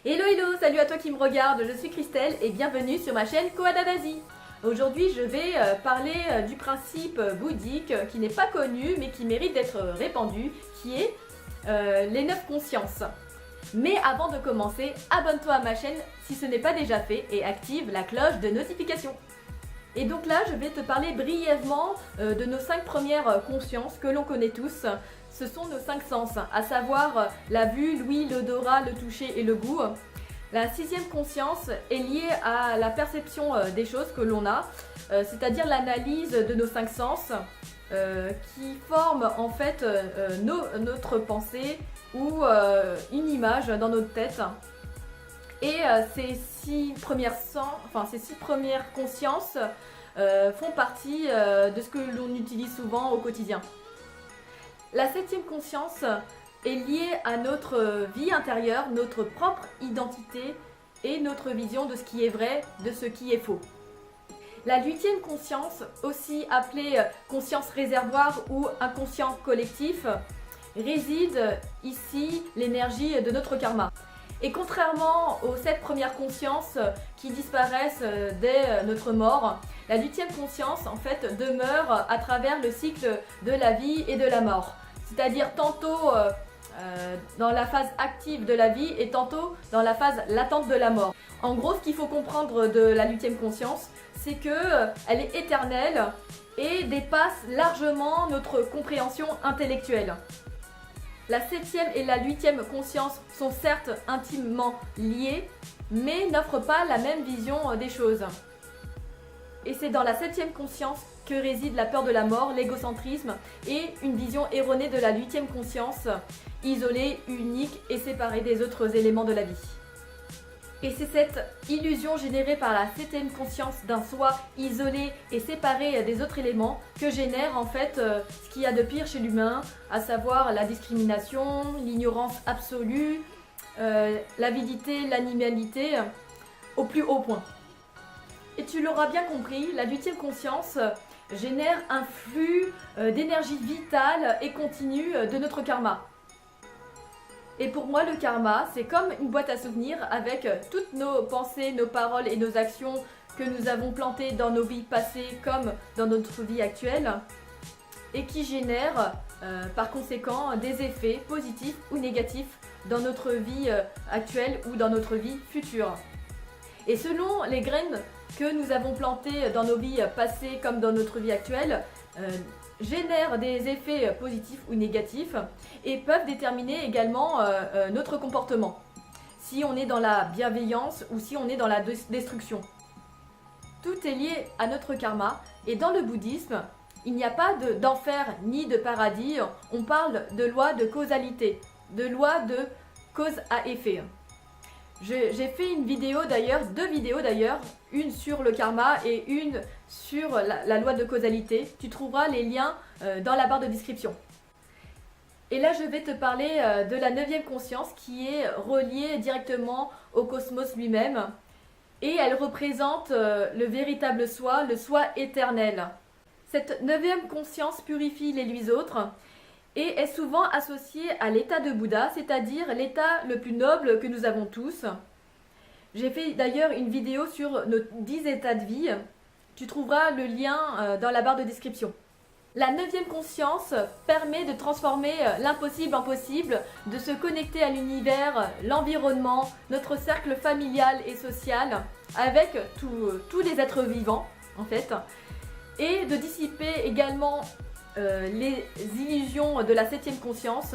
Hello hello, salut à toi qui me regarde, je suis Christelle et bienvenue sur ma chaîne Koada d'Asie. Aujourd'hui je vais parler du principe bouddhique qui n'est pas connu mais qui mérite d'être répandu, qui est les 9 consciences. Mais avant de commencer, abonne-toi à ma chaîne si ce n'est pas déjà fait et active la cloche de notification. Et donc là je vais te parler brièvement de nos 5 premières consciences que l'on connaît tous. Ce sont nos 5 sens, à savoir la vue, l'ouïe, l'odorat, le toucher et le goût. La 6e conscience est liée à la perception des choses que l'on a, c'est-à-dire l'analyse de nos 5 sens qui forment en fait notre pensée ou une image dans notre tête. Et ces 6 premières consciences font partie de ce que l'on utilise souvent au quotidien. La 7e conscience est liée à notre vie intérieure, notre propre identité et notre vision de ce qui est vrai, de ce qui est faux. La 8e conscience, aussi appelée conscience réservoir ou inconscient collectif, réside ici l'énergie de notre karma. Et contrairement aux 7 premières consciences qui disparaissent dès notre mort, la 8e conscience en fait demeure à travers le cycle de la vie et de la mort. C'est-à-dire tantôt dans la phase active de la vie et tantôt dans la phase latente de la mort. En gros, ce qu'il faut comprendre de la 8e conscience, c'est qu'elle est éternelle et dépasse largement notre compréhension intellectuelle. La 7e et la 8e conscience sont certes intimement liées, mais n'offrent pas la même vision des choses. Et c'est dans la 7e conscience que réside la peur de la mort, l'égocentrisme et une vision erronée de la 8e conscience, isolée, unique et séparée des autres éléments de la vie. Et c'est cette illusion générée par la 7e conscience d'un soi isolé et séparé des autres éléments que génère en fait ce qu'il y a de pire chez l'humain, à savoir la discrimination, l'ignorance absolue, l'avidité, l'animalité, au plus haut point. Et tu l'auras bien compris, la 8e conscience génère un flux d'énergie vitale et continue de notre karma. Et pour moi, le karma, c'est comme une boîte à souvenirs avec toutes nos pensées, nos paroles et nos actions que nous avons plantées dans nos vies passées comme dans notre vie actuelle et qui génèrent par conséquent des effets positifs ou négatifs dans notre vie actuelle ou dans notre vie future. Et selon les graines que nous avons plantées dans nos vies passées comme dans notre vie actuelle, génèrent des effets positifs ou négatifs et peuvent déterminer également notre comportement. Si on est dans la bienveillance ou si on est dans la destruction. Tout est lié à notre karma et dans le bouddhisme, il n'y a pas d'enfer ni de paradis. On parle de loi de causalité, de loi de cause à effet. J'ai fait deux vidéos d'ailleurs, une sur le karma et une sur la loi de causalité. Tu trouveras les liens dans la barre de description. Et là je vais te parler de la 9e conscience qui est reliée directement au cosmos lui-même. Et elle représente le véritable soi, le soi éternel. Cette 9e conscience purifie les 8 autres et est souvent associée à l'état de Bouddha, c'est-à-dire l'état le plus noble que nous avons tous. J'ai fait d'ailleurs une vidéo sur nos 10 états de vie. Tu trouveras le lien dans la barre de description. La 9e conscience permet de transformer l'impossible en possible, de se connecter à l'univers, l'environnement, notre cercle familial et social, avec tous les êtres vivants en fait, et de dissiper également les illusions de la 7e conscience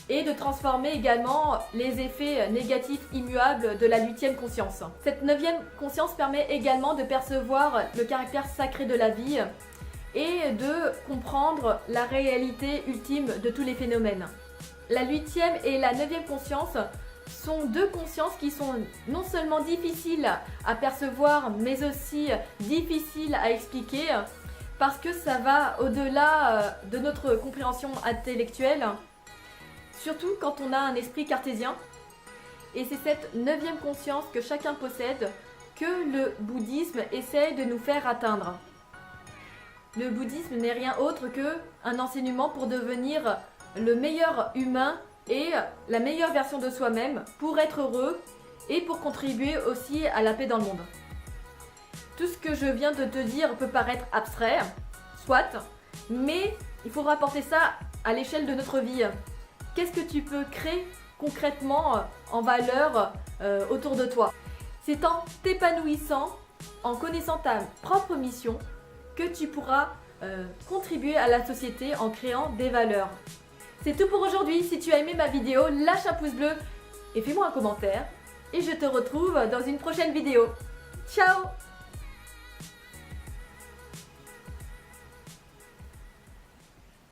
et de transformer également les effets négatifs immuables de la 8e conscience. Cette 9e conscience permet également de percevoir le caractère sacré de la vie et de comprendre la réalité ultime de tous les phénomènes. La 8e et la 9e conscience sont deux consciences qui sont non seulement difficiles à percevoir mais aussi difficiles à expliquer parce que ça va au-delà de notre compréhension intellectuelle, surtout quand on a un esprit cartésien. Et c'est cette 9e conscience que chacun possède que le bouddhisme essaie de nous faire atteindre. Le bouddhisme n'est rien autre qu'un enseignement pour devenir le meilleur humain et la meilleure version de soi-même pour être heureux et pour contribuer aussi à la paix dans le monde. Tout ce que je viens de te dire peut paraître abstrait, soit, mais il faut rapporter ça à l'échelle de notre vie. Qu'est-ce que tu peux créer concrètement en valeur autour de toi? C'est en t'épanouissant, en connaissant ta propre mission, que tu pourras contribuer à la société en créant des valeurs. C'est tout pour aujourd'hui. Si tu as aimé ma vidéo, lâche un pouce bleu et fais-moi un commentaire. Et je te retrouve dans une prochaine vidéo. Ciao!